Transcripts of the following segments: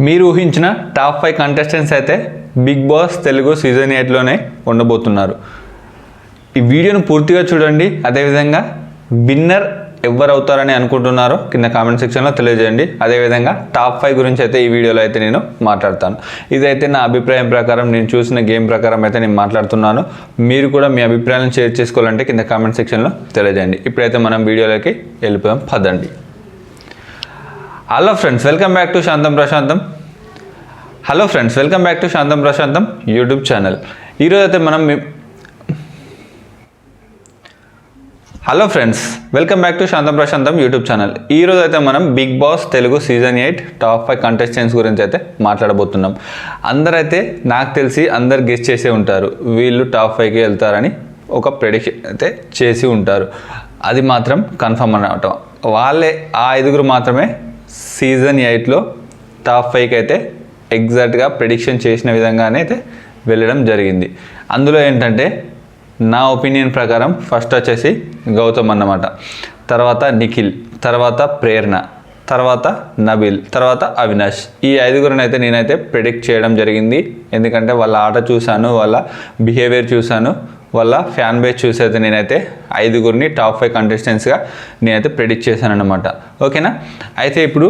మీరు ఊహించిన top 5 contestants అయితే బిగ్ బాస్ తెలుగు సీజన్ 8లోనే ఉండబోతున్నారు. ఈ వీడియోను పూర్తిగా చూడండి. అదేవిధంగా విన్నర్ ఎవరు అవుతారని అనుకుంటున్నారో కింద కామెంట్ సెక్షన్లో తెలియజేయండి. అదేవిధంగా టాప్ 5 గురించి అయితే ఈ వీడియోలో అయితే నేను మాట్లాడతాను. ఇదైతే నా అభిప్రాయం ప్రకారం, నేను చూసిన గేమ్ ప్రకారం అయితే నేను మాట్లాడుతున్నాను. మీరు కూడా మీ అభిప్రాయాలను షేర్ చేసుకోవాలంటే కింద కామెంట్ సెక్షన్లో తెలియజేయండి. ఇప్పుడైతే మనం వీడియోలోకి వెళ్ళిపోదాం, పదండి. Hello friends, welcome back to Shantam Prashantam. YouTube channel. ఈరోజు అయితే మనం యూట్యూబ్ ఛానల్. ఈరోజు అయితే మనం Bigg Boss Telugu season 8 top 5 contestants గురించి అయితే మాట్లాడబోతున్నాం. అందరైతే నాకు తెలిసి అందరు గెస్ చేసే ఉంటారు, వీళ్ళు టాప్ 5కి వెళ్తారని ఒక ప్రెడిక్షన్ అయితే చేసి ఉంటారు. అది మాత్రం కన్ఫర్మ్ అన్నమాట. వాళ్ళే ఆ 5గురు మాత్రమే సీజన్ 8లో టాప్ 5కి అయితే ఎగ్జాక్ట్గా ప్రెడిక్షన్ చేసిన విధంగానే అయితే వెళ్ళడం జరిగింది. అందులో ఏంటంటే నా ఒపీనియన్ ప్రకారం ఫస్ట్ వచ్చేసి గౌతమ్ అన్నమాట, తర్వాత నిఖిల్, తర్వాత ప్రేరణ, తర్వాత నబిల్, తర్వాత అవినాష్. ఈ 5గురిని అయితే నేనైతే ప్రెడిక్ట్ చేయడం జరిగింది. ఎందుకంటే వాళ్ళ ఆట చూశాను, వాళ్ళ బిహేవియర్ చూశాను, వాళ్ళ ఫ్యాన్ బేస్ చూసి అయితే నేనైతే 5గురిని టాప్ 5 కంటెస్టెంట్స్గా నేనైతే ప్రెడిక్ట్ చేశాను అనమాట. ఓకేనా? అయితే ఇప్పుడు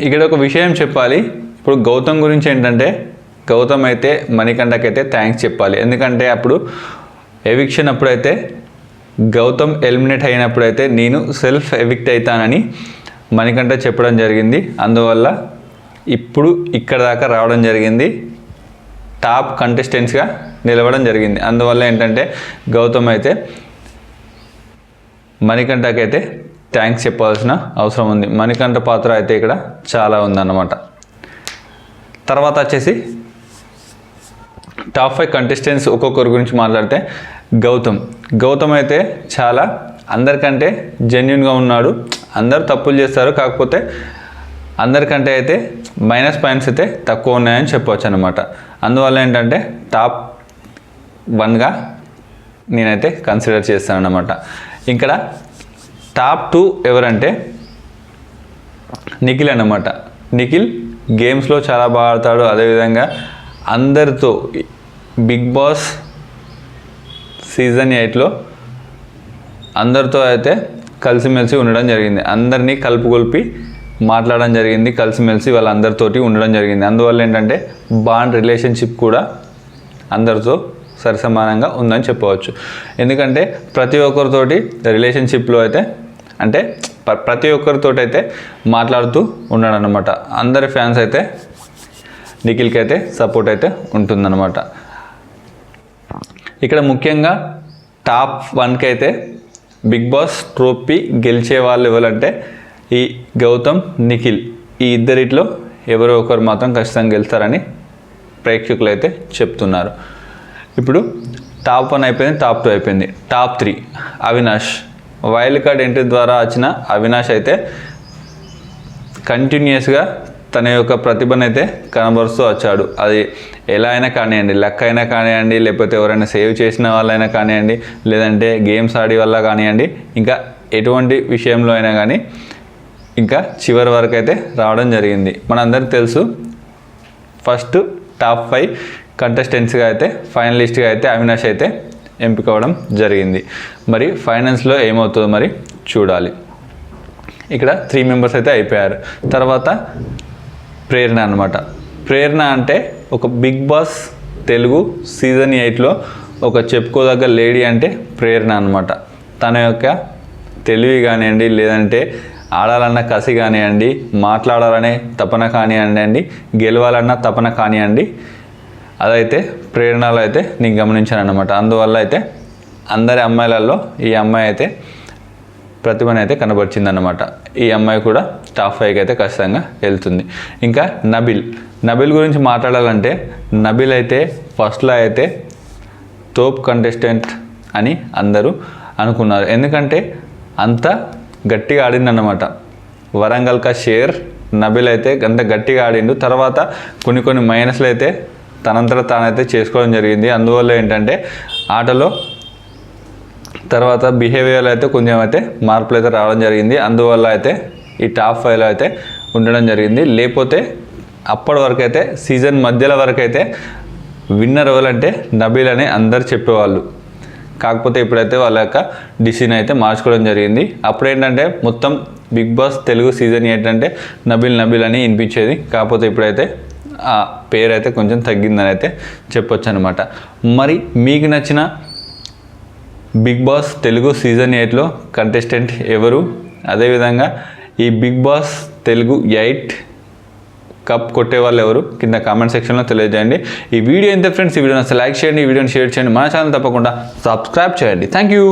ఇక్కడ ఒక విషయం చెప్పాలి. ఇప్పుడు గౌతమ్ గురించి ఏంటంటే, గౌతమ్ అయితే మణికంఠకైతే థ్యాంక్స్ చెప్పాలి. ఎందుకంటే అప్పుడు ఎవిక్షన్ అప్పుడైతే గౌతమ్ ఎలిమినేట్ అయినప్పుడైతే నేను సెల్ఫ్ ఎవిక్ట్ అవుతానని మణికంఠ చెప్పడం జరిగింది. అందువల్ల ఇప్పుడు ఇక్కడ దాకా రావడం జరిగింది, టాప్ కంటెస్టెంట్స్గా నిలవడం జరిగింది. అందువల్ల ఏంటంటే గౌతమ్ అయితే మణికంఠకైతే థ్యాంక్స్ చెప్పాల్సిన అవసరం ఉంది. మణికంఠ పాత్ర అయితే ఇక్కడ చాలా ఉందన్నమాట. తర్వాత వచ్చేసి టాప్ 5 కంటెస్టెంట్స్ ఒక్కొక్కరి గురించి మాట్లాడితే గౌతమ్ అయితే చాలా అందరికంటే జెన్యున్గా ఉన్నాడు. అందరు తప్పులు చేస్తారు, కాకపోతే అందరికంటే అయితే మైనస్ పాయింట్స్ అయితే తక్కువ ఉన్నాయని చెప్పవచ్చు అనమాట. అందువల్ల ఏంటంటే టాప్ 1గా నేనైతే కన్సిడర్ చేస్తాను అన్నమాట. ఇక్కడ టాప్ 2 ఎవరంటే నిఖిల్ అన్నమాట. నిఖిల్ గేమ్స్లో చాలా బాగా ఆడతాడు. అదేవిధంగా అందరితో బిగ్ బాస్ సీజన్ 8లో అందరితో అయితే కలిసిమెలిసి ఉండడం జరిగింది. అందరినీ కలుపుకొల్పి మాట్లాడడం జరిగింది, కలిసిమెలిసి వాళ్ళందరితోటి ఉండడం జరిగింది. అందువల్ల ఏంటంటే బాండ్ రిలేషన్షిప్ కూడా అందరితో సరిసమానంగా ఉందని చెప్పవచ్చు. ఎందుకంటే ప్రతి ఒక్కరితోటి రిలేషన్షిప్లో అయితే అంటే ప్రతి ఒక్కరితో అయితే మాట్లాడుతూ ఉన్నాడు అనమాట. అందరి ఫ్యాన్స్ అయితే నిఖిల్కి అయితే సపోర్ట్ అయితే ఉంటుందన్నమాట. ఇక్కడ ముఖ్యంగా టాప్ 1కి అయితే బిగ్ బాస్ ట్రోఫీ గెలిచే వాళ్ళు ఎవరంటే ఈ గౌతమ్, నిఖిల్, ఈ ఇద్దరిట్లో ఎవరో ఒకరు మాత్రం ఖచ్చితంగా గెలుస్తారని ప్రేక్షకులు అయితే చెప్తున్నారు. ఇప్పుడు టాప్ 1 అయిపోయింది, టాప్ 2 అయిపోయింది. Top 3 Avinash. Wild card entry ద్వారా వచ్చిన అవినాష్ అయితే కంటిన్యూస్గా తన యొక్క ప్రతిభను అయితే కనబరుస్తూ వచ్చాడు. అది ఎలా అయినా కానివ్వండి, లక్ అయినా కానివ్వండి, లేకపోతే ఎవరైనా సేవ్ చేసిన వాళ్ళైనా కానివ్వండి, లేదంటే గేమ్స్ ఆడి వల్ల కానివ్వండి, ఇంకా ఎటువంటి విషయంలో అయినా కానీ ఇంకా చివరి వరకు అయితే రావడం జరిగింది. మనందరికీ తెలుసు, ఫస్ట్ టాప్ 5 కంటెస్టెంట్స్గా అయితే ఫైనలిస్ట్గా అయితే అవినాష్ అయితే ఎంపిక అవ్వడం జరిగింది. మరి ఫైనల్స్లో ఏమవుతుందో మరి చూడాలి. ఇక్కడ 3 మెంబర్స్ అయితే అయిపోయారు. తర్వాత ప్రేరణ అనమాట. ప్రేరణ అంటే ఒక బిగ్ బాస్ తెలుగు సీజన్ 8లో ఒక చెప్పుకోదగ్గ లేడీ అంటే ప్రేరణ అనమాట. తన యొక్క తెలివి కానివ్వండి, లేదంటే ఆడాలన్న కసి కానివ్వండి, మాట్లాడాలనే తపన కానివ్వండి, గెలవాలన్న తపన కానివ్వండి, అదైతే ప్రేరణలో అయితే నేను గమనించాను అనమాట. అందువల్ల అయితే అందరి అమ్మాయిలలో ఈ అమ్మాయి అయితే ప్రతిభను అయితే కనబరిచిందనమాట. ఈ అమ్మాయి కూడా టాప్ 5కి అయితే ఖచ్చితంగా వెళ్తుంది. ఇంకా నబిల్ గురించి మాట్లాడాలంటే నబిల్ అయితే ఫస్ట్లో అయితే టాప్ కంటెస్టెంట్ అని అందరూ అనుకున్నారు. ఎందుకంటే అంత గట్టిగా ఆడిందన్నమాట. వరంగల్ కా షేర్ నబిల్ అయితే అంత గట్టిగా ఆడిండు. తర్వాత కొన్ని మైనస్లు అయితే తనంతట తానైతే చేసుకోవడం జరిగింది. అందువల్ల ఏంటంటే ఆటలో తర్వాత బిహేవియర్లో అయితే కొంచెం అయితే మార్పులు అయితే రావడం జరిగింది. అందువల్ల అయితే ఈ టాప్ 5లో అయితే ఉండడం జరిగింది. లేకపోతే అప్పటి వరకు అయితే సీజన్ మధ్యలో వరకు అయితే విన్నర్ ఎవరంటే నబీల్ అని అందరు చెప్పేవాళ్ళు. కాకపోతే ఇప్పుడైతే వాళ్ళ యొక్క డిసిషన్ అయితే మార్చుకోవడం జరిగింది. అప్పుడేంటంటే మొత్తం బిగ్ బాస్ తెలుగు సీజన్ ఏంటంటే నబీల్ అని వినిపించేది. కాకపోతే ఇప్పుడైతే ఆ పేరు అయితే కొంచెం తగ్గిందని అయితే చెప్పొచ్చు అనమాట. మరి మీకు నచ్చిన బిగ్ బాస్ తెలుగు సీజన్ 8లో కంటెస్టెంట్ ఎవరు? అదేవిధంగా ఈ బిగ్ బాస్ తెలుగు 8 కప్ కొట్టే వాళ్ళు ఎవరు? కింద కామెంట్ సెక్షన్లో తెలియజేయండి. ఈ వీడియో ఎంత ఫ్రెండ్స్, ఈ వీడియోని అసలు లైక్ చేయండి, ఈ వీడియోని షేర్ చేయండి, మన ఛానల్ తప్పకుండా సబ్స్క్రైబ్ చేయండి. Thank you.